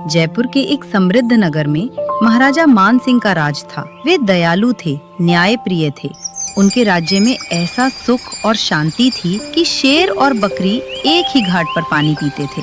जयपुर के एक समृद्ध नगर में महाराजा मान सिंह का राज था। वे दयालु थे, न्याय प्रिय थे। उनके राज्य में ऐसा सुख और शांति थी कि शेर और बकरी एक ही घाट पर पानी पीते थे।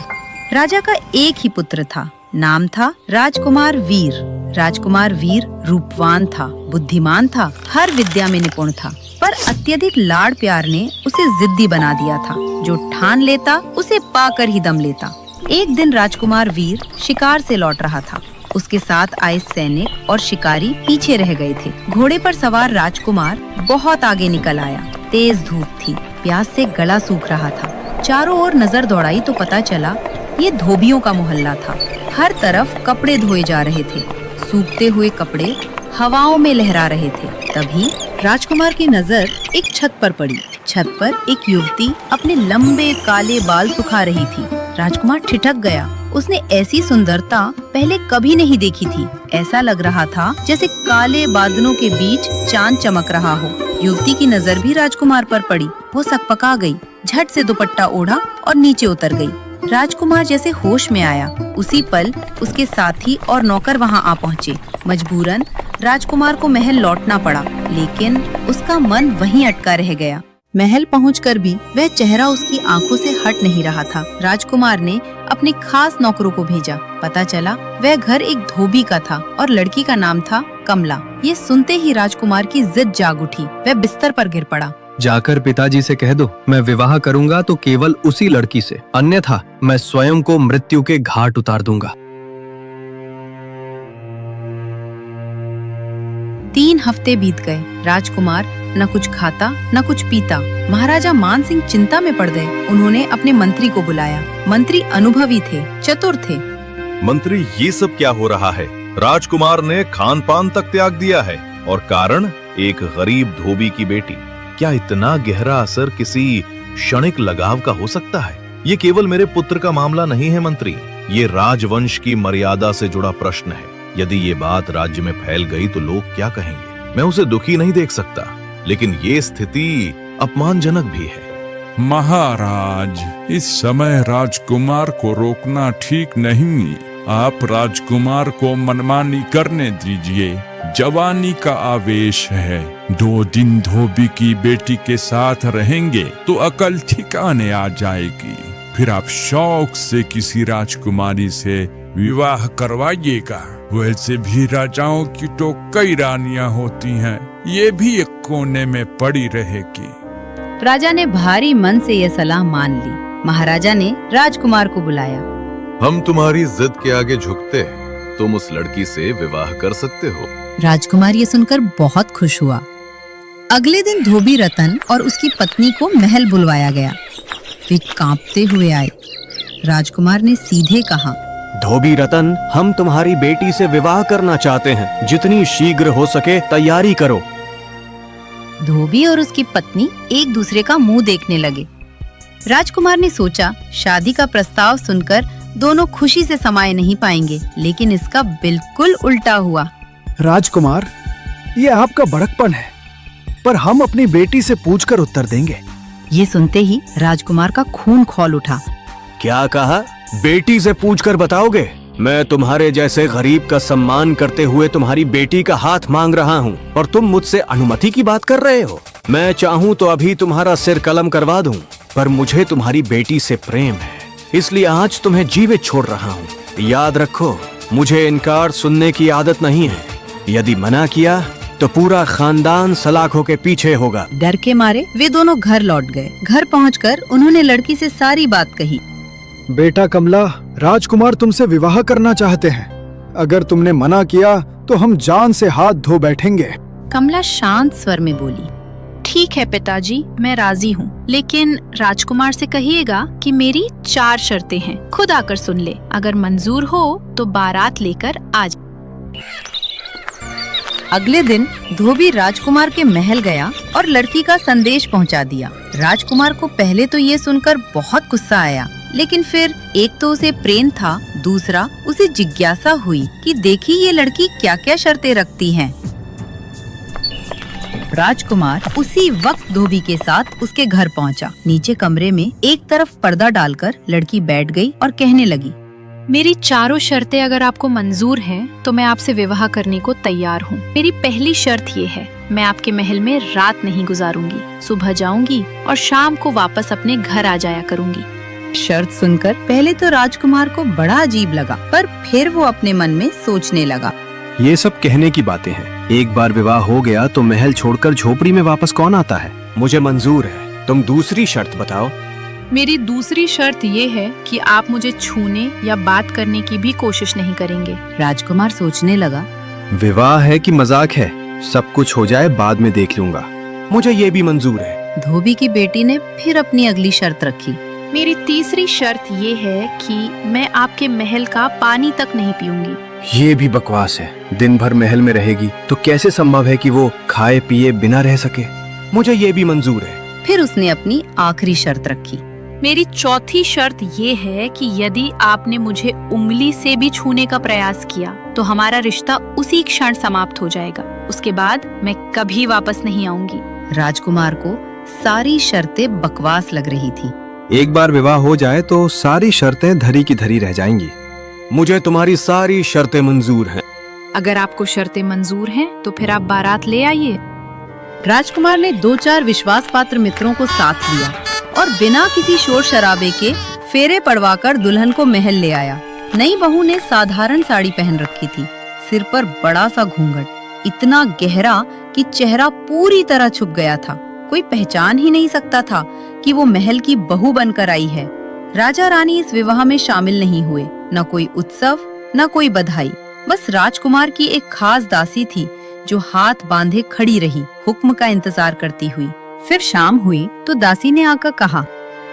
राजा का एक ही पुत्र था, नाम था राजकुमार वीर। राजकुमार वीर रूपवान था, बुद्धिमान था, हर विद्या में निपुण था, पर अत्यधिक लाड़ प्यार ने उसे जिद्दी बना दिया था। जो ठान लेता उसे पाकर ही दम लेता। एक दिन राजकुमार वीर शिकार से लौट रहा था। उसके साथ आए सैनिक और शिकारी पीछे रह गए थे। घोड़े पर सवार राजकुमार बहुत आगे निकल आया। तेज धूप थी, प्यास से गला सूख रहा था। चारों ओर नजर दौड़ाई तो पता चला ये धोबियों का मोहल्ला था। हर तरफ कपड़े धोए जा रहे थे। सूखते हुए कपड़े हवाओं में लहरा रहे थे। तभी राजकुमार की नजर एक छत पर पड़ी। छत पर एक युवती अपने लंबे काले बाल सुखा रही थी। राजकुमार ठिठक गया। उसने ऐसी सुंदरता पहले कभी नहीं देखी थी। ऐसा लग रहा था जैसे काले बादलों के बीच चांद चमक रहा हो। युवती की नजर भी राजकुमार पर पड़ी। वो सकपका गई, झट से दुपट्टा ओढ़ा और नीचे उतर गई। राजकुमार जैसे होश में आया, उसी पल उसके साथी और नौकर वहां आ पहुँचे। मजबूरन राजकुमार को महल लौटना पड़ा, लेकिन उसका मन वहीं अटका रह गया। महल पहुंचकर भी वह चेहरा उसकी आंखों से हट नहीं रहा था। राजकुमार ने अपने खास नौकरों को भेजा। पता चला वह घर एक धोबी का था और लड़की का नाम था कमला। ये सुनते ही राजकुमार की जिद जाग उठी। वह बिस्तर पर गिर पड़ा। जाकर पिताजी से कह दो, मैं विवाह करूंगा तो केवल उसी लड़की से, अन्यथा मैं स्वयं को मृत्यु के घाट उतार दूंगा। 3 हफ्ते बीत गए। राजकुमार न कुछ खाता न कुछ पीता। महाराजा मान सिंह चिंता में पड़ गए। उन्होंने अपने मंत्री को बुलाया। मंत्री अनुभवी थे, चतुर थे। मंत्री, ये सब क्या हो रहा है? राजकुमार ने खान पान तक त्याग दिया है, और कारण एक गरीब धोबी की बेटी। क्या इतना गहरा असर किसी क्षणिक लगाव का हो सकता है? ये केवल मेरे पुत्र का मामला नहीं है मंत्री, ये राजवंश की मर्यादा से जुड़ा प्रश्न है। यदि ये बात राज्य में फैल गई तो लोग क्या कहेंगे? मैं उसे दुखी नहीं देख सकता, लेकिन ये स्थिति अपमानजनक भी है। महाराज, इस समय राजकुमार को रोकना ठीक नहीं। आप राजकुमार को मनमानी करने दीजिए। जवानी का आवेश है। 2 दिन धोबी की बेटी के साथ रहेंगे तो अकल ठिकाने आ जाएगी। फिर आप शौक से किसी राजकुमारी से विवाह करवाइएगा। वैसे भी राजाओं की तो कई रानियां होती हैं, ये भी एक कोने में पड़ी रहेगी। राजा ने भारी मन से यह सलाह मान ली। महाराजा ने राजकुमार को बुलाया। हम तुम्हारी जिद के आगे झुकते हैं। तुम उस लड़की से विवाह कर सकते हो। राजकुमार ये सुनकर बहुत खुश हुआ। अगले दिन धोबी रतन और उसकी पत्नी को महल बुलवाया गया। वे कांपते हुए आए। राजकुमार ने सीधे कहा, धोबी रतन, हम तुम्हारी बेटी से विवाह करना चाहते हैं। जितनी शीघ्र हो सके तैयारी करो। धोबी और उसकी पत्नी एक दूसरे का मुंह देखने लगे। राजकुमार ने सोचा, शादी का प्रस्ताव सुनकर दोनों खुशी से समाये नहीं पाएंगे, लेकिन इसका बिल्कुल उल्टा हुआ। राजकुमार, ये आपका बड़कपन है, पर हम अपनी बेटी से पूछकर उत्तर देंगे। ये सुनते ही राजकुमार का खून खौल उठा। क्या कहा? बेटी से पूछकर बताओगे? मैं तुम्हारे जैसे गरीब का सम्मान करते हुए तुम्हारी बेटी का हाथ मांग रहा हूँ और तुम मुझसे अनुमति की बात कर रहे हो? मैं चाहूँ तो अभी तुम्हारा सिर कलम करवा दूँ, पर मुझे तुम्हारी बेटी से प्रेम है, इसलिए आज तुम्हें जीवित छोड़ रहा हूँ। याद रखो, मुझे इनकार सुनने की आदत नहीं है। यदि मना किया तो पूरा खानदान सलाखों के पीछे होगा। डर के मारे वे दोनों घर लौट गए। घर पहुंचकर उन्होंने लड़की से सारी बात कही। बेटा कमला, राजकुमार तुमसे विवाह करना चाहते हैं। अगर तुमने मना किया तो हम जान से हाथ धो बैठेंगे। कमला शांत स्वर में बोली, ठीक है पिताजी, मैं राजी हूँ, लेकिन राजकुमार से कहिएगा कि मेरी 4 शर्तें हैं। खुद आकर सुन ले। अगर मंजूर हो तो बारात लेकर आ जाए। अगले दिन धोबी राजकुमार के महल गया और लड़की का संदेश पहुंचा दिया। राजकुमार को पहले तो ये सुनकर बहुत गुस्सा आया, लेकिन फिर एक तो उसे प्रेम था, दूसरा उसे जिज्ञासा हुई कि देखी ये लड़की क्या क्या शर्तें रखती है। राजकुमार उसी वक्त धोबी के साथ उसके घर पहुंचा। नीचे कमरे में एक तरफ पर्दा डालकर लड़की बैठ गई और कहने लगी, मेरी चारों शर्तें अगर आपको मंजूर हैं, तो मैं आपसे विवाह करने को तैयार हूँ। मेरी पहली शर्त ये है, मैं आपके महल में रात नहीं गुजारूंगी, सुबह जाऊंगी और शाम को वापस अपने घर आ जाया करूंगी। शर्त सुनकर पहले तो राजकुमार को बड़ा अजीब लगा, पर फिर वो अपने मन में सोचने लगा। ये सब कहने की बातें हैं। एक बार विवाह हो गया तो महल छोड़कर झोपड़ी में वापस कौन आता है? मुझे मंजूर है। तुम दूसरी शर्त बताओ। मेरी दूसरी शर्त ये है कि आप मुझे छूने या बात करने की भी कोशिश नहीं करेंगे। राजकुमार सोचने लगा। विवाह है कि मजाक है? सब कुछ हो जाए बाद में देख लूंगा। मुझे ये भी मंजूर है। धोबी की बेटी ने फिर अपनी अगली शर्त रखी। मेरी तीसरी शर्त ये है कि मैं आपके महल का पानी तक नहीं पीऊंगी। ये भी बकवास है। दिन भर महल में रहेगी तो कैसे संभव है कि वो खाए पिए बिना रह सके? मुझे ये भी मंजूर है। फिर उसने अपनी आखिरी शर्त रखी। मेरी चौथी शर्त ये है कि यदि आपने मुझे उंगली से भी छूने का प्रयास किया तो हमारा रिश्ता उसी क्षण समाप्त हो जाएगा। उसके बाद मैं कभी वापस नहीं आऊंगी। राजकुमार को सारी शर्तें बकवास लग रही थी। एक बार विवाह हो जाए तो सारी शर्तें धरी की धरी रह जाएंगी। मुझे तुम्हारी सारी शर्तें मंजूर हैं। अगर आपको शर्तें मंजूर हैं तो फिर आप बारात ले आइए। राजकुमार ने 2-4 विश्वास पात्र मित्रों को साथ लिया और बिना किसी शोर शराबे के फेरे पड़वाकर दुल्हन को महल ले आया। नई बहू ने साधारण साड़ी पहन रखी थी, सिर पर बड़ा सा घूंघट, इतना गहरा कि चेहरा पूरी तरह छुप गया था। कोई पहचान ही नहीं सकता था कि वो महल की बहू बनकर आई है। राजा रानी इस विवाह में शामिल नहीं हुए। न कोई उत्सव, न कोई बधाई। बस राजकुमार की एक खास दासी थी जो हाथ बांधे खड़ी रही, हुक्म का इंतजार करती हुई। फिर शाम हुई तो दासी ने आकर कहा,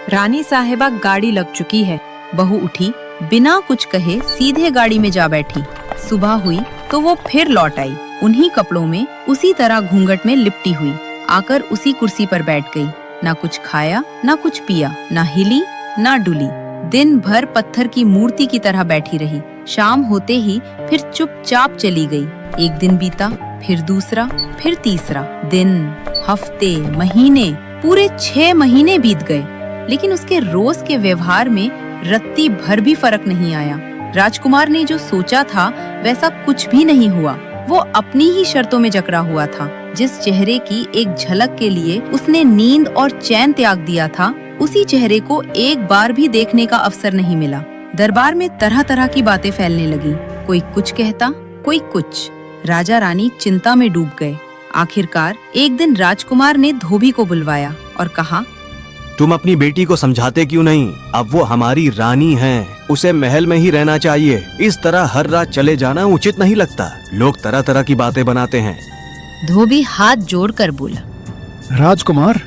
रानी साहिबा गाड़ी लग चुकी है। बहू उठी, बिना कुछ कहे सीधे गाड़ी में जा बैठी। सुबह हुई तो वो फिर लौट आई, उन्हीं कपड़ों में, उसी तरह घूंघट में लिपटी हुई। आकर उसी कुर्सी पर बैठ गई। ना कुछ खाया, ना कुछ पिया, ना हिली, ना डुली। दिन भर पत्थर की मूर्ति की तरह बैठी रही। शाम होते ही फिर चुपचाप चली गई। एक दिन बीता, फिर दूसरा, फिर तीसरा। दिन, हफ्ते, महीने, पूरे 6 महीने बीत गए, लेकिन उसके रोज के व्यवहार में रत्ती भर भी फर्क नहीं आया। राजकुमार ने जो सोचा था वैसा कुछ भी नहीं हुआ। वो अपनी ही शर्तों में जकड़ा हुआ था। जिस चेहरे की एक झलक के लिए उसने नींद और चैन त्याग दिया था, उसी चेहरे को एक बार भी देखने का अवसर नहीं मिला। दरबार में तरह तरह की बातें फैलने लगी। कोई कुछ कहता, कोई कुछ। राजा रानी चिंता में डूब गए। आखिरकार एक दिन राजकुमार ने धोबी को बुलवाया और कहा, तुम अपनी बेटी को समझाते क्यों नहीं? अब वो हमारी रानी है, उसे महल में ही रहना चाहिए। इस तरह हर रात चले जाना उचित नहीं लगता। लोग तरह तरह की बातें बनाते हैं। धोबी हाथ जोड़कर बोला, राजकुमार,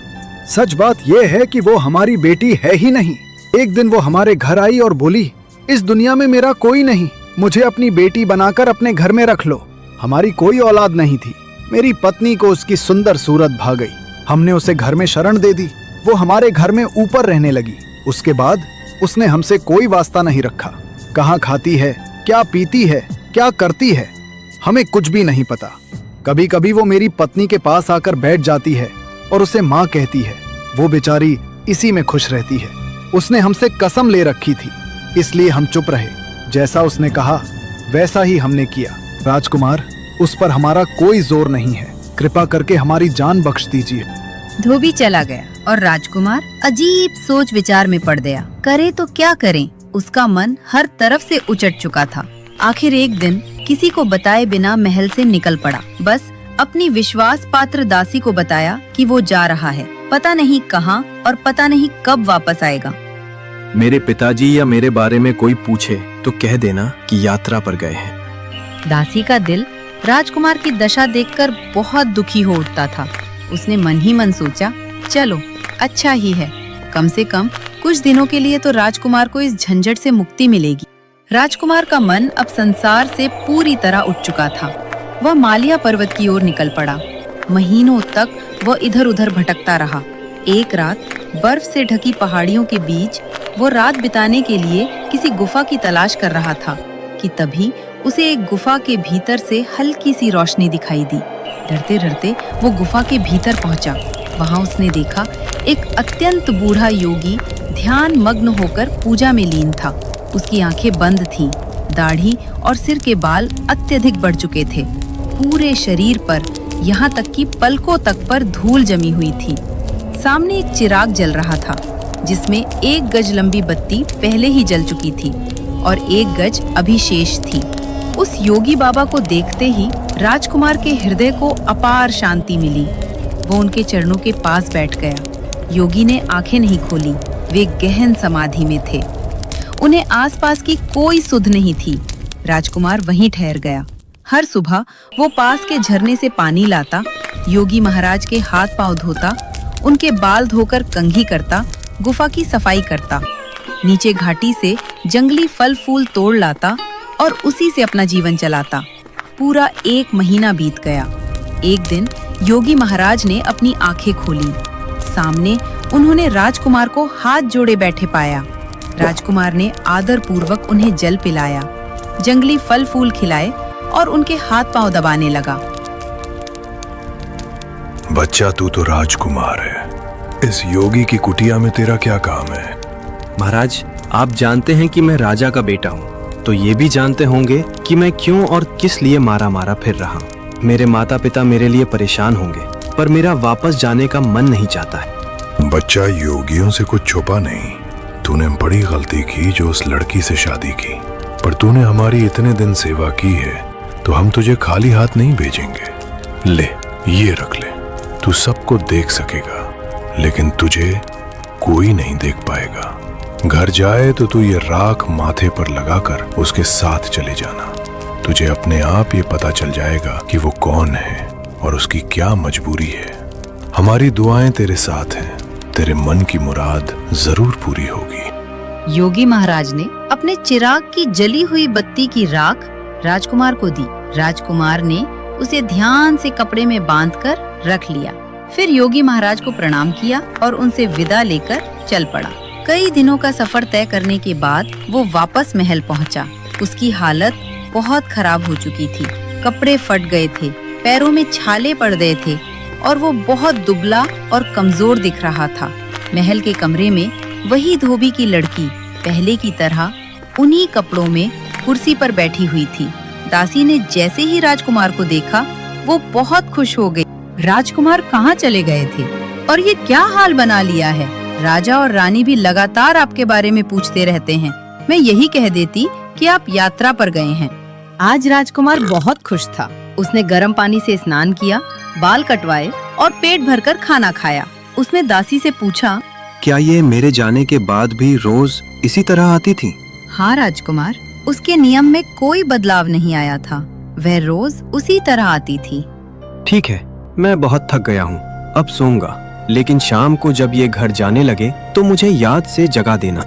सच बात ये है कि वो हमारी बेटी है ही नहीं। एक दिन वो हमारे घर आई और बोली, इस दुनिया में मेरा कोई नहीं, मुझे अपनी बेटी बनाकर अपने घर में रख लो। हमारी कोई औलाद नहीं थी। मेरी पत्नी को उसकी सुंदर सूरत भा गई। हमने उसे घर में शरण दे दी। वो हमारे घर में ऊपर रहने लगी। उसके बाद उसने हमसे कोई वास्ता नहीं रखा। कहाँ खाती है, क्या पीती है, क्या करती है, हमें कुछ भी नहीं पता। कभी कभी वो मेरी पत्नी के पास आकर बैठ जाती है और उसे माँ कहती है। वो बेचारी इसी में खुश रहती है। उसने हमसे कसम ले रखी थी, इसलिए हम चुप रहे। जैसा उसने कहा वैसा ही हमने किया। राजकुमार, उस पर हमारा कोई जोर नहीं है। कृपा करके हमारी जान बख्श दीजिए। धोबी चला गया और राजकुमार अजीब सोच विचार में पड़ गया। करे तो क्या करें? उसका मन हर तरफ से उचट चुका था। आखिर एक दिन किसी को बताए बिना महल से निकल पड़ा। बस अपनी विश्वास पात्र दासी को बताया कि वो जा रहा है, पता नहीं कहाँ और पता नहीं कब वापस आएगा। मेरे पिताजी या मेरे बारे में कोई पूछे तो कह देना कि यात्रा पर गए हैं। दासी का दिल राजकुमार की दशा देखकर बहुत दुखी हो उठता था। उसने मन ही मन सोचा, चलो अच्छा ही है, कम से कम कुछ दिनों के लिए तो राजकुमार को इस झंझट से मुक्ति मिलेगी। राजकुमार का मन अब संसार से पूरी तरह उठ चुका था। वह मालिया पर्वत की ओर निकल पड़ा। महीनों तक वह इधर उधर भटकता रहा। एक रात बर्फ से ढकी पहाड़ियों के बीच वो रात बिताने के लिए किसी गुफा की तलाश कर रहा था कि तभी उसे एक गुफा के भीतर से हल्की सी रोशनी दिखाई दी। डरते डरते वो गुफा के भीतर पहुंचा। वहां उसने देखा एक अत्यंत बूढ़ा योगी ध्यान मग्न होकर पूजा में लीन था। उसकी आंखें बंद थीं, दाढ़ी और सिर के बाल अत्यधिक बढ़ चुके थे। पूरे शरीर पर, यहाँ तक कि पलकों तक पर धूल जमी हुई थी। सामने एक चिराग जल रहा था, जिसमें 1 गज लंबी बत्ती पहले ही जल चुकी थी और 1 गज अभी शेष थी। उस योगी बाबा को देखते ही राजकुमार के हृदय को अपार शांति मिली। वो उनके चरणों के पास बैठ गया। योगी ने आंखें नहीं खोली, वे गहन समाधि में थे। उन्हें आसपास की कोई सुध नहीं थी। राजकुमार वहीं ठहर गया। हर सुबह वो पास के झरने से पानी लाता, योगी महाराज के हाथ पांव धोता, उनके बाल धोकर कंघी करता, गुफा की सफाई करता, नीचे घाटी से जंगली फल फूल तोड़ लाता और उसी से अपना जीवन चलाता। पूरा 1 महीना बीत गया। एक दिन योगी महाराज ने अपनी आंखें खोली। सामने उन्होंने राजकुमार को हाथ जोड़े बैठे पाया। राजकुमार ने आदर पूर्वक उन्हें जल पिलाया, जंगली फल फूल खिलाए और उनके हाथ पांव दबाने लगा। बच्चा, तू तो राजकुमार है। इस योगी की कुटिया में तेरा क्या काम है? महाराज, आप जानते हैं कि मैं राजा का बेटा हूँ, तो ये भी जानते होंगे कि मैं क्यों और किस लिए मारा मारा फिर रहा हूँ। मेरे माता पिता मेरे लिए परेशान होंगे, पर मेरा वापस जाने का मन नहीं चाहता है। बच्चा, योगियों से कुछ छुपा नहीं। तूने बड़ी गलती की जो उस लड़की से शादी की, पर तूने हमारी इतने दिन सेवा की है तो हम तुझे खाली हाथ नहीं भेजेंगे। ले, ये रख ले। तू सबको देख सकेगा, लेकिन तुझे कोई नहीं देख पाएगा। घर जाए तो तू ये राख माथे पर लगाकर उसके साथ चले जाना। तुझे अपने आप ये पता चल जाएगा कि वो कौन है और उसकी क्या मजबूरी है। हमारी दुआएं तेरे साथ हैं। तेरे मन की मुराद जरूर पूरी होगी। योगी महाराज ने अपने चिराग की जली हुई बत्ती की राख राजकुमार को दी। राजकुमार ने उसे ध्यान से कपड़े में बांधकर रख लिया। फिर योगी महाराज को प्रणाम किया और उनसे विदा लेकर चल पड़ा। कई दिनों का सफर तय करने के बाद वो वापस महल पहुंचा। उसकी हालत बहुत खराब हो चुकी थी। कपड़े फट गए थे, पैरों में छाले पड़ गए थे और वो बहुत दुबला और कमजोर दिख रहा था। महल के कमरे में वही धोबी की लड़की पहले की तरह उन्हीं कपड़ों में कुर्सी पर बैठी हुई थी। दासी ने जैसे ही राजकुमार को देखा, वो बहुत खुश हो गई। राजकुमार कहाँ चले गए थे और ये क्या हाल बना लिया है? राजा और रानी भी लगातार आपके बारे में पूछते रहते हैं। मैं यही कह देती कि आप यात्रा पर गए हैं। आज राजकुमार बहुत खुश था। उसने गर्म पानी से स्नान किया, बाल कटवाए और पेट भरकर खाना खाया। उसने दासी से पूछा, क्या ये मेरे जाने के बाद भी रोज इसी तरह आती थी? हाँ राजकुमार, उसके नियम में कोई बदलाव नहीं आया था। वह रोज उसी तरह आती थी। ठीक है, मैं बहुत थक गया हूँ, अब सोऊंगा। लेकिन शाम को जब ये घर जाने लगे तो मुझे याद से जगा देना।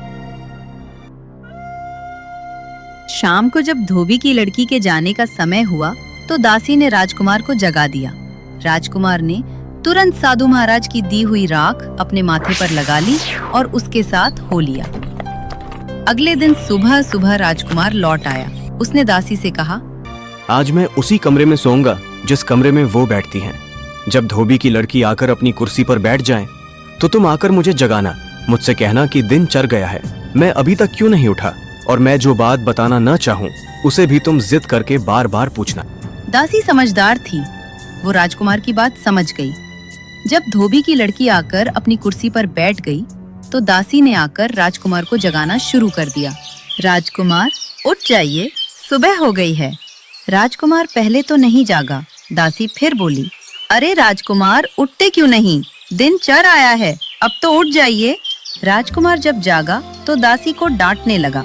शाम को जब धोबी की लड़की के जाने का समय हुआ तो दासी ने राजकुमार को जगा दिया। राजकुमार ने तुरंत साधु महाराज की दी हुई राख अपने माथे पर लगा ली और उसके साथ हो लिया। अगले दिन सुबह सुबह राजकुमार लौट आया। उसने दासी से कहा, आज मैं उसी कमरे में सोऊंगा जिस कमरे में वो बैठती हैं। जब धोबी की लड़की आकर अपनी कुर्सी पर बैठ जाए तो तुम आकर मुझे जगाना। मुझसे कहना कि दिन चढ़ गया है, मैं अभी तक क्यों नहीं उठा, और मैं जो बात बताना न चाहूँ उसे भी तुम जिद करके बार बार पूछना। दासी समझदार थी। वो राजकुमार की बात समझ गई। जब धोबी की लड़की आकर अपनी कुर्सी पर बैठ गई तो दासी ने आकर राजकुमार को जगाना शुरू कर दिया। राजकुमार, उठ जाइए, सुबह हो गई है। राजकुमार पहले तो नहीं जागा। दासी फिर बोली, अरे राजकुमार, उठते क्यों नहीं? दिन चढ़ आया है, अब तो उठ जाइए। राजकुमार जब जागा तो दासी को डांटने लगा।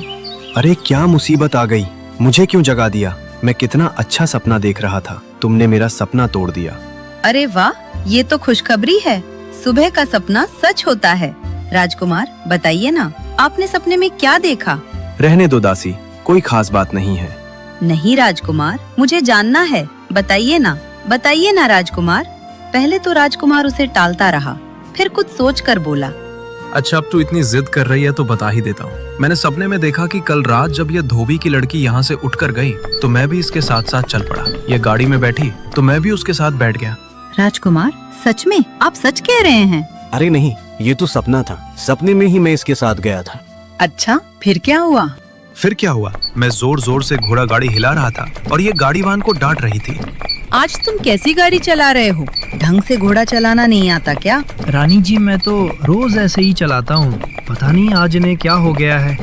अरे क्या मुसीबत आ गई, मुझे क्यों जगा दिया? मैं कितना अच्छा सपना देख रहा था, तुमने मेरा सपना तोड़ दिया। अरे वाह, ये तो खुशखबरी है। सुबह का सपना सच होता है। राजकुमार, बताइए ना, आपने सपने में क्या देखा? रहने दो दासी, कोई खास बात नहीं है। नहीं राजकुमार, मुझे जानना है, बताइए ना, बताइए ना राजकुमार। पहले तो राजकुमार उसे टालता रहा, फिर कुछ सोचकर बोला, अच्छा, अब तू इतनी जिद कर रही है तो बता ही देता हूँ। मैंने सपने में देखा कि कल रात जब ये धोबी की लड़की यहाँ से उठकर गई तो मैं भी इसके साथ साथ चल पड़ा। ये गाड़ी में बैठी तो मैं भी उसके साथ बैठ गया। राजकुमार, सच में? आप सच कह रहे हैं? अरे नहीं, ये तो सपना था। सपने में ही मैं इसके साथ गया था। अच्छा, फिर क्या हुआ? फिर क्या हुआ? मैं जोर जोर से घोड़ा गाड़ी हिला रहा था और ये गाड़ीवान को डांट रही थी। आज तुम कैसी गाड़ी चला रहे हो? ढंग से घोड़ा चलाना नहीं आता क्या? रानी जी, मैं तो रोज ऐसे ही चलाता हूँ, पता नहीं आज इन्हें क्या हो गया है।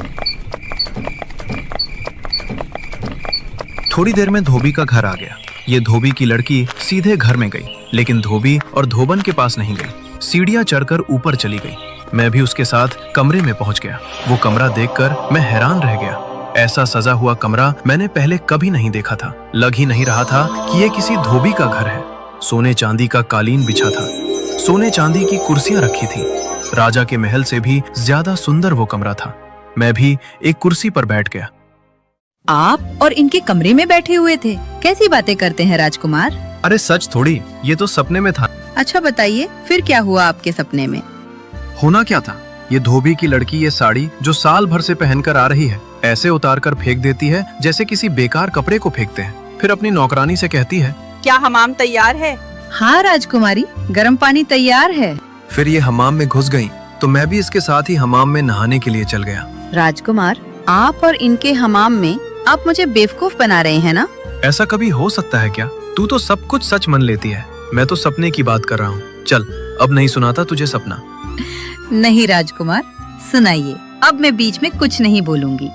थोड़ी देर में धोबी का घर आ गया। ये धोबी की लड़की सीधे घर में गई, लेकिन धोबी और धोबन के पास नहीं गई। सीढ़ियां चढ़कर ऊपर चली गई। मैं भी उसके साथ कमरे में पहुंच गया। वो कमरा देखकर मैं हैरान रह गया। ऐसा सजा हुआ कमरा मैंने पहले कभी नहीं देखा था। लग ही नहीं रहा था कि ये किसी धोबी का घर है। सोने चांदी का कालीन बिछा था, सोने चांदी की कुर्सियां रखी थी। राजा के महल से भी ज्यादा सुंदर वो कमरा था। मैं भी एक कुर्सी पर बैठ गया। आप और इनके कमरे में बैठे हुए थे? कैसी बातें करते हैं राजकुमार? अरे सच थोड़ी, ये तो सपने में था। अच्छा बताइए, फिर क्या हुआ आपके सपने में? होना क्या था? ये धोबी की लड़की ये साड़ी जो साल भर से पहनकर आ रही है, ऐसे उतार कर फेंक देती है जैसे किसी बेकार कपड़े को फेंकते हैं। फिर अपनी नौकरानी से कहती है, क्या हमाम तैयार है? हाँ राजकुमारी, गर्म पानी तैयार है। फिर ये हमाम में घुस गई तो मैं भी इसके साथ ही हमाम में नहाने के लिए चल गया। राजकुमार, आप और इनके हमाम में आप मुझे बेवकूफ बना रहे हैं ना? ऐसा कभी हो सकता है क्या? तू तो सब कुछ सच मान लेती है। मैं तो सपने की बात कर रहा हूँ। चल, अब नहीं सुनाता तुझे सपना। नहीं राजकुमार, सुनाइए। अब मैं बीच में कुछ नहीं बोलूंगी।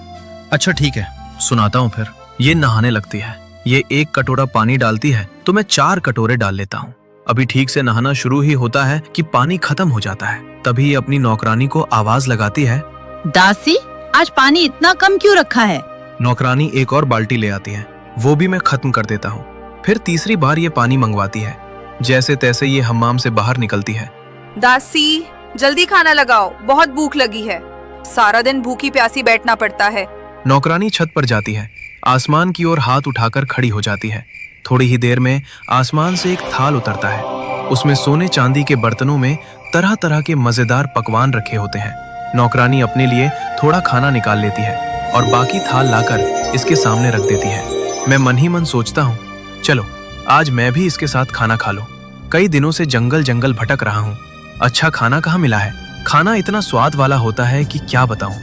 अच्छा ठीक है, सुनाता हूँ फिर। ये नहाने लगती है। ये 1 कटोरा पानी डालती है तो मैं 4 कटोरे डाल लेता हूँ। अभी ठीक से नहाना शुरू ही होता है कि पानी खत्म हो जाता है। तभी अपनी नौकरानी को आवाज लगाती है, दासी, आज पानी इतना कम क्यों रखा है? नौकरानी एक और बाल्टी ले आती है, वो भी मैं खत्म कर देता हूँ। फिर तीसरी बार ये पानी मंगवाती है। जैसे तैसे ये हम्माम से बाहर निकलती है। दासी, जल्दी खाना लगाओ, बहुत भूख लगी है। सारा दिन भूखी प्यासी बैठना पड़ता है। नौकरानी छत पर जाती है, आसमान की ओर हाथ उठाकर खड़ी हो जाती है। थोड़ी ही देर में आसमान से एक थाल उतरता है। उसमें सोने चांदी के बर्तनों में तरह तरह के मजेदार पकवान रखे होते हैं। नौकरानी अपने लिए थोड़ा खाना निकाल लेती है और बाकी थाल लाकर इसके सामने रख देती है। मैं मन ही मन सोचता हूँ, चलो आज मैं भी इसके साथ खाना खा लूं। कई दिनों से जंगल जंगल भटक रहा हूँ। अच्छा खाना कहाँ मिला है? खाना इतना स्वाद वाला होता है कि क्या बताऊं।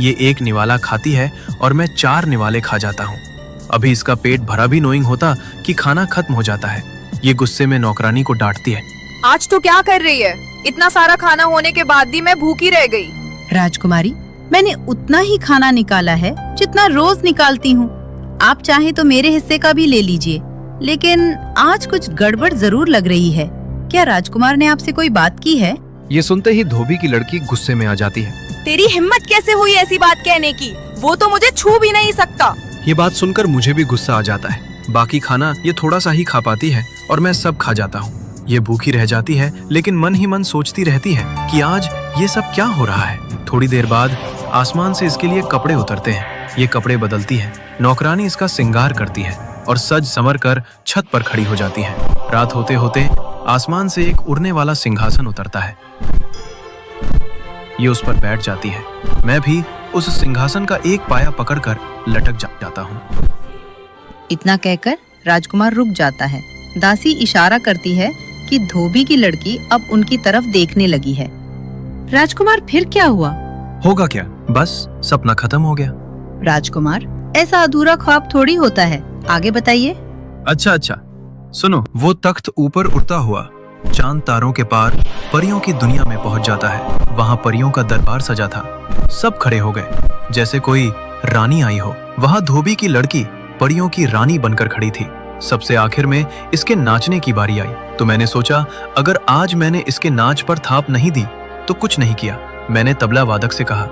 ये 1 निवाला खाती है और मैं 4 निवाले खा जाता हूँ। अभी इसका पेट भरा भी नोइंग होता कि खाना खत्म हो जाता है। ये गुस्से में नौकरानी को डांटती है, आज तो क्या कर रही है? इतना सारा खाना होने के बाद भी मैं भूखी रह गई। राजकुमारी, मैंने उतना ही खाना निकाला है जितना रोज निकालती हूँ। आप चाहे तो मेरे हिस्से का भी ले लीजिए, लेकिन आज कुछ गड़बड़ जरूर लग रही है। क्या राजकुमार ने आपसे कोई बात की है? ये सुनते ही धोबी की लड़की गुस्से में आ जाती है। तेरी हिम्मत कैसे हुई ऐसी बात कहने की? वो तो मुझे छू भी नहीं सकता। ये बात सुनकर मुझे भी गुस्सा आ जाता है। बाकी खाना ये थोड़ा सा ही खा पाती है और मैं सब खा जाता हूँ। ये भूखी रह जाती है, लेकिन मन ही मन सोचती रहती है कि आज ये सब क्या हो रहा है। थोड़ी देर बाद आसमान से इसके लिए कपड़े उतरते हैं। ये कपड़े बदलती है। नौकरानी इसका श्रृंगार करती है और सज संवर कर छत पर खड़ी हो जाती है। रात होते होते आसमान से एक उड़ने वाला सिंहासन उतरता है। ये उस पर बैठ जाती है। मैं भी उस सिंहासन का एक पाया पकड़कर लटक जाता हूँ। इतना कहकर राजकुमार रुक जाता है। दासी इशारा करती है कि धोबी की लड़की अब उनकी तरफ देखने लगी है। राजकुमार, फिर क्या हुआ? होगा क्या, बस सपना खत्म हो गया। राजकुमार, ऐसा अधूरा ख्वाब थोड़ी होता है, आगे बताइए। अच्छा, सुनो। वो तख्त ऊपर उड़ता हुआ चांद तारों के पार परियों की दुनिया में पहुंच जाता है। वहां परियों का दरबार सजा था। सब खड़े हो गए जैसे कोई रानी आई हो। वहां धोबी की लड़की परियों की रानी बनकर खड़ी थी। सबसे आखिर में इसके नाचने की बारी आई तो मैंने सोचा अगर आज मैंने इसके नाच पर थाप नहीं दी तो कुछ नहीं किया। मैंने तबला वादक से कहा,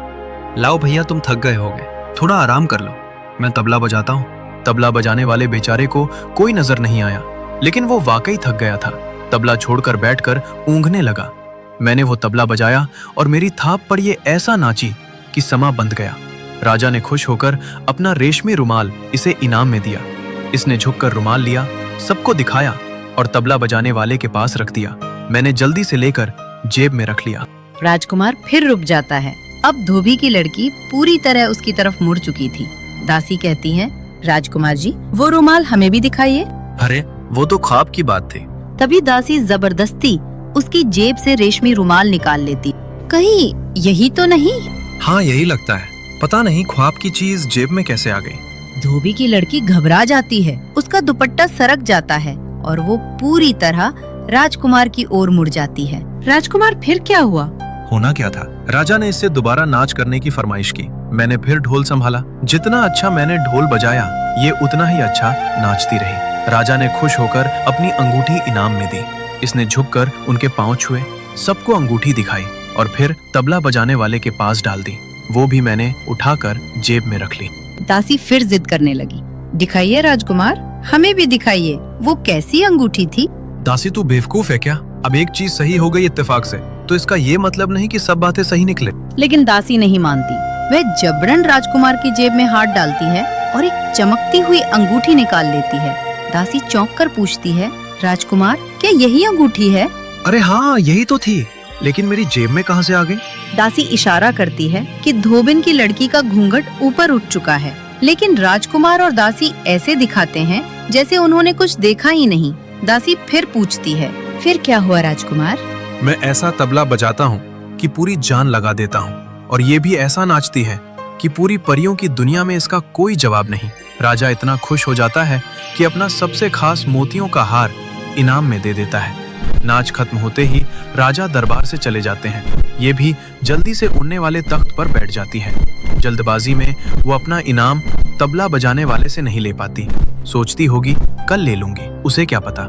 लाओ भैया, तुम थक गए होगे, थोड़ा आराम कर लो, मैं तबला बजाता हूँ। तबला बजाने वाले बेचारे को कोई नजर नहीं आया, लेकिन वो वाकई थक गया था। तबला छोड़कर बैठकर ऊँघने लगा। मैंने वो तबला बजाया और मेरी थाप पर ये ऐसा नाची कि समा बंध गया। राजा ने खुश होकर अपना रेशमी रुमाल इसे इनाम में दिया। इसने झुककर रुमाल लिया, सबको दिखाया और तबला बजाने वाले के पास रख दिया। मैंने जल्दी से लेकर जेब में रख लिया। राजकुमार फिर रुक जाता है। अब धोबी की लड़की पूरी तरह उसकी तरफ मुड़ चुकी थी। दासी कहती है, राजकुमार जी, वो रुमाल हमें भी दिखाइए। अरे वो तो ख्वाब की बात थी। तभी दासी जबरदस्ती उसकी जेब से रेशमी रुमाल निकाल लेती। कहीं यही तो नहीं? हाँ, यही लगता है। पता नहीं ख्वाब की चीज जेब में कैसे आ गई। धोबी की लड़की घबरा जाती है, उसका दुपट्टा सरक जाता है और वो पूरी तरह राजकुमार की ओर मुड़ जाती है। राजकुमार, फिर क्या हुआ? होना क्या था, राजा ने इससे दोबारा नाच करने की फरमाइश की। मैंने फिर ढोल संभाला। जितना अच्छा मैंने ढोल बजाया, ये उतना ही अच्छा नाचती रही। राजा ने खुश होकर अपनी अंगूठी इनाम में दी। इसने झुककर उनके पांव छुए, सबको अंगूठी दिखाई और फिर तबला बजाने वाले के पास डाल दी। वो भी मैंने उठाकर जेब में रख ली। दासी फिर जिद करने लगी। दिखाइए राजकुमार, हमें भी दिखाइए, वो कैसी अंगूठी थी? दासी, तू बेवकूफ है क्या? अब एक चीज सही हो गई इत्तेफाक से, तो इसका ये मतलब नहीं कि सब बातें सही निकले। लेकिन दासी नहीं मानती। वह जबरन राजकुमार की जेब में हाथ डालती है और एक चमकती हुई अंगूठी निकाल लेती है। दासी चौंक कर पूछती है, राजकुमार, क्या यही अंगूठी है? अरे हाँ, यही तो थी, लेकिन मेरी जेब में कहाँ से आ गई? दासी इशारा करती है कि धोबिन की लड़की का घूंघट ऊपर उठ चुका है, लेकिन राजकुमार और दासी ऐसे दिखाते हैं जैसे उन्होंने कुछ देखा ही नहीं। दासी फिर पूछती है, फिर क्या हुआ राजकुमार? मैं ऐसा तबला बजाता हूँ कि पूरी जान लगा देता हूँ, और ये भी ऐसा नाचती है कि पूरी परियों की दुनिया में इसका कोई जवाब नहीं। राजा इतना खुश हो जाता है कि अपना सबसे खास मोतियों का हार इनाम में दे देता है। नाच खत्म होते ही राजा दरबार से चले जाते हैं। ये भी जल्दी से उड़ने वाले तख्त पर बैठ जाती है। जल्दबाजी में वो अपना इनाम तबला बजाने वाले से नहीं ले पाती। सोचती होगी कल ले लूंगी, उसे क्या पता,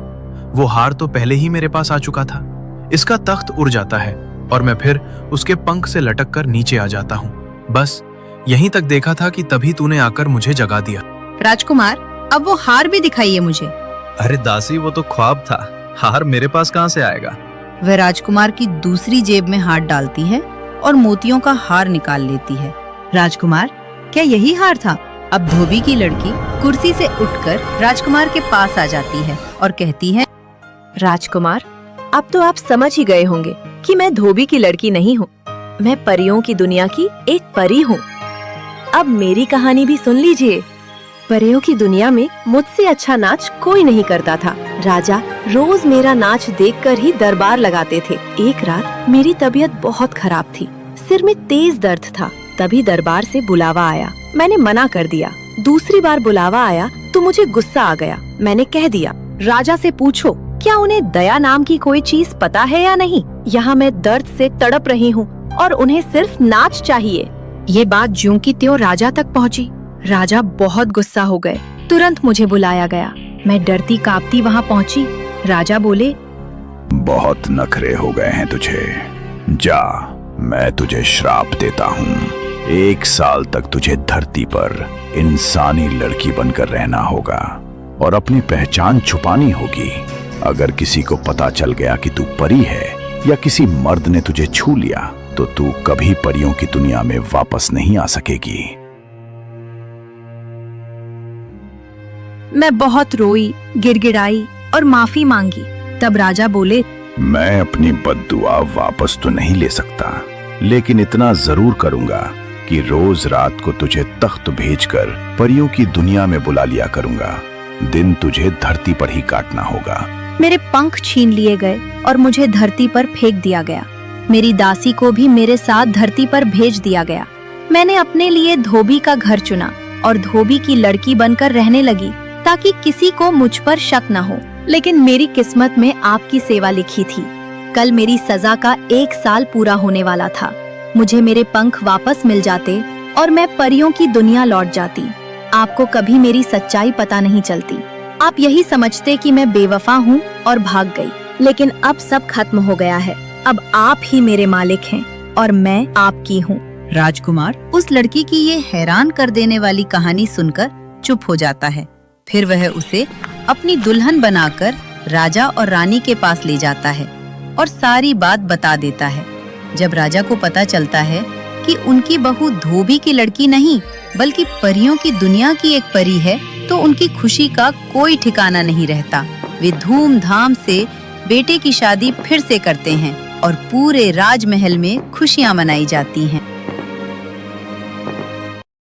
वो हार तो पहले ही मेरे पास आ चुका था। इसका तख्त उड़ जाता है और मैं फिर उसके पंख से लटक कर नीचे आ जाता हूँ। बस यहीं तक देखा था कि तभी तूने आकर मुझे जगा दिया। राजकुमार, अब वो हार भी दिखाइए मुझे। अरे दासी, वो तो ख्वाब था, हार मेरे पास कहाँ से आएगा? वह राजकुमार की दूसरी जेब में हाथ डालती है और मोतियों का हार निकाल लेती है। राजकुमार, क्या यही हार था? अब धोबी की लड़की कुर्सी से उठकर राजकुमार के पास आ जाती है और कहती है, राजकुमार, अब तो आप समझ ही गए होंगे कि मैं धोबी की लड़की नहीं हूँ। मैं परियों की दुनिया की एक परी हूँ। अब मेरी कहानी भी सुन लीजिए। परियों की दुनिया में मुझसे अच्छा नाच कोई नहीं करता था। राजा रोज मेरा नाच देखकर ही दरबार लगाते थे। एक रात मेरी तबीयत बहुत खराब थी, सिर में तेज दर्द था। तभी दरबार से बुलावा आया। मैंने मना कर दिया। दूसरी बार बुलावा आया तो मुझे गुस्सा आ गया। मैंने कह दिया, राजा से पूछो क्या उन्हें दया नाम की कोई चीज पता है या नहीं। यहाँ मैं दर्द से तड़प रही हूँ और उन्हें सिर्फ नाच चाहिए। ये बात ज्यों की त्यों राजा तक पहुँची। राजा बहुत गुस्सा हो गए। तुरंत मुझे बुलाया गया। मैं डरती कांपती वहाँ पहुँची। राजा बोले, बहुत नखरे हो गए हैं तुझे, जा, मैं तुझे श्राप देता हूँ। 1 साल तक तुझे धरती पर इंसानी लड़की बनकर रहना होगा और अपनी पहचान छुपानी होगी। अगर किसी को पता चल गया कि तू परी है या किसी मर्द ने तुझे छू लिया तो तू कभी परियों की दुनिया में वापस नहीं आ सकेगी। मैं बहुत रोई, गिड़गिड़ाई और माफी मांगी। तब राजा बोले, मैं अपनी बद्दुआ वापस तो नहीं ले सकता, लेकिन इतना जरूर करूंगा कि रोज रात को तुझे तख्त भेजकर परियों की दुनिया में बुला लिया करूंगा। दिन तुझे धरती पर ही काटना होगा। मेरे पंख छीन लिए गए और मुझे धरती पर फेंक दिया गया। मेरी दासी को भी मेरे साथ धरती पर भेज दिया गया। मैंने अपने लिए धोबी का घर चुना और धोबी की लड़की बनकर रहने लगी ताकि किसी को मुझ पर शक न हो। लेकिन मेरी किस्मत में आपकी सेवा लिखी थी। कल मेरी सजा का 1 साल पूरा होने वाला था। मुझे मेरे पंख वापस मिल जाते और मैं परियों की दुनिया लौट जाती। आपको कभी मेरी सच्चाई पता नहीं चलती। आप यही समझते कि मैं बेवफा हूँ और भाग गई। लेकिन अब सब खत्म हो गया है। अब आप ही मेरे मालिक हैं और मैं आपकी हूँ। राजकुमार उस लड़की की ये हैरान कर देने वाली कहानी सुनकर चुप हो जाता है। फिर वह उसे अपनी दुल्हन बनाकर राजा और रानी के पास ले जाता है और सारी बात बता देता है। जब राजा को पता चलता है कि उनकी बहू धोबी की लड़की नहीं बल्कि परियों की दुनिया की एक परी है, तो उनकी खुशी का कोई ठिकाना नहीं रहता। वे धूमधाम से बेटे की शादी फिर से करते हैं और पूरे राजमहल में खुशियां मनाई जाती हैं।